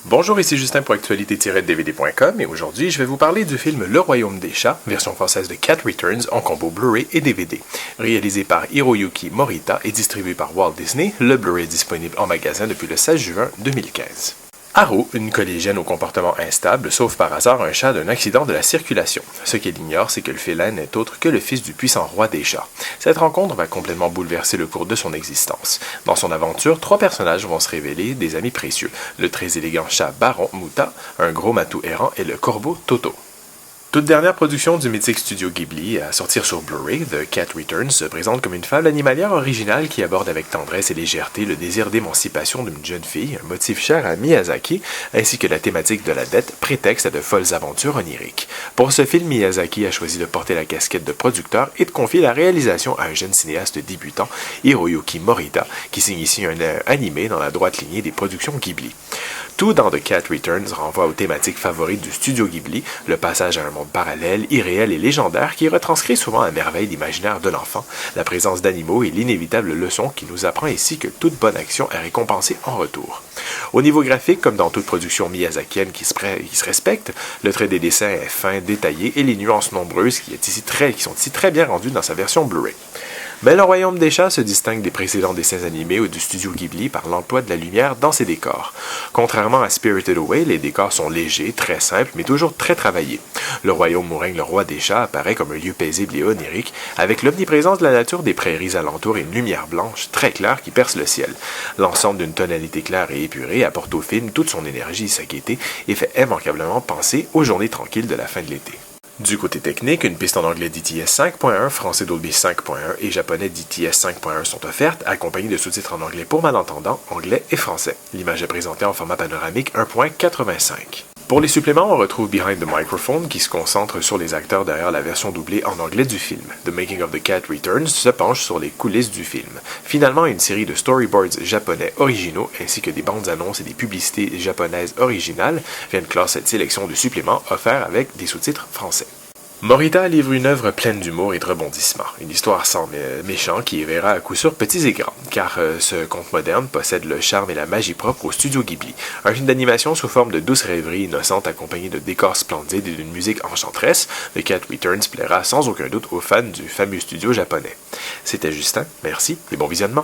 Bonjour, ici Justin pour actualité-dvd.com et aujourd'hui je vais vous parler du film Le Royaume des Chats, version française de Cat Returns en combo Blu-ray et DVD. Réalisé par Hiroyuki Morita et distribué par Walt Disney, le Blu-ray est disponible en magasin depuis le 16 juin 2015. Haru, une collégienne au comportement instable, sauve par hasard un chat d'un accident de la circulation. Ce qu'elle ignore, c'est que le félin n'est autre que le fils du puissant roi des chats. Cette rencontre va complètement bouleverser le cours de son existence. Dans son aventure, 3 personnages vont se révéler des amis précieux. Le très élégant chat Baron Muta, un gros matou errant et le corbeau Toto. Toute dernière production du mythique studio Ghibli à sortir sur Blu-ray, The Cat Returns se présente comme une fable animalière originale qui aborde avec tendresse et légèreté le désir d'émancipation d'une jeune fille, un motif cher à Miyazaki, ainsi que la thématique de la dette, prétexte à de folles aventures oniriques. Pour ce film, Miyazaki a choisi de porter la casquette de producteur et de confier la réalisation à un jeune cinéaste débutant, Hiroyuki Morita, qui signe ici un animé dans la droite lignée des productions Ghibli. Tout dans The Cat Returns renvoie aux thématiques favorites du studio Ghibli, le passage à un monde parallèle, irréel et légendaire qui retranscrit souvent à merveille l'imaginaire de l'enfant, la présence d'animaux et l'inévitable leçon qui nous apprend ici que toute bonne action est récompensée en retour. Au niveau graphique, comme dans toute production miyazakienne qui se respecte, le trait des dessins est fin, détaillé et les nuances nombreuses qui sont ici très bien rendues dans sa version Blu-ray. Mais le Royaume des Chats se distingue des précédents dessins animés ou du studio Ghibli par l'emploi de la lumière dans ses décors. Contrairement à Spirited Away, les décors sont légers, très simples, mais toujours très travaillés. Le royaume où règne le roi des chats apparaît comme un lieu paisible et onirique, avec l'omniprésence de la nature des prairies alentour et une lumière blanche très claire qui perce le ciel. L'ensemble d'une tonalité claire et épurée apporte au film toute son énergie et sa gaieté et fait immanquablement penser aux journées tranquilles de la fin de l'été. Du côté technique, une piste en anglais DTS 5.1, français Dolby 5.1 et japonais DTS 5.1 sont offertes, accompagnées de sous-titres en anglais pour malentendants, anglais et français. L'image est présentée en format panoramique 1.85. Pour les suppléments, on retrouve Behind the Microphone qui se concentre sur les acteurs derrière la version doublée en anglais du film. The Making of the Cat Returns se penche sur les coulisses du film. Finalement, une série de storyboards japonais originaux ainsi que des bandes annonces et des publicités japonaises originales viennent clore cette sélection de suppléments offerts avec des sous-titres français. Morita livre une œuvre pleine d'humour et de rebondissements, une histoire sans méchant qui verra à coup sûr petits et grands, car ce conte moderne possède le charme et la magie propre au studio Ghibli. Un film d'animation sous forme de douce rêverie innocente accompagné de décors splendides et d'une musique enchanteresse, The Cat Returns plaira sans aucun doute aux fans du fameux studio japonais. C'était Justin, merci et bon visionnement.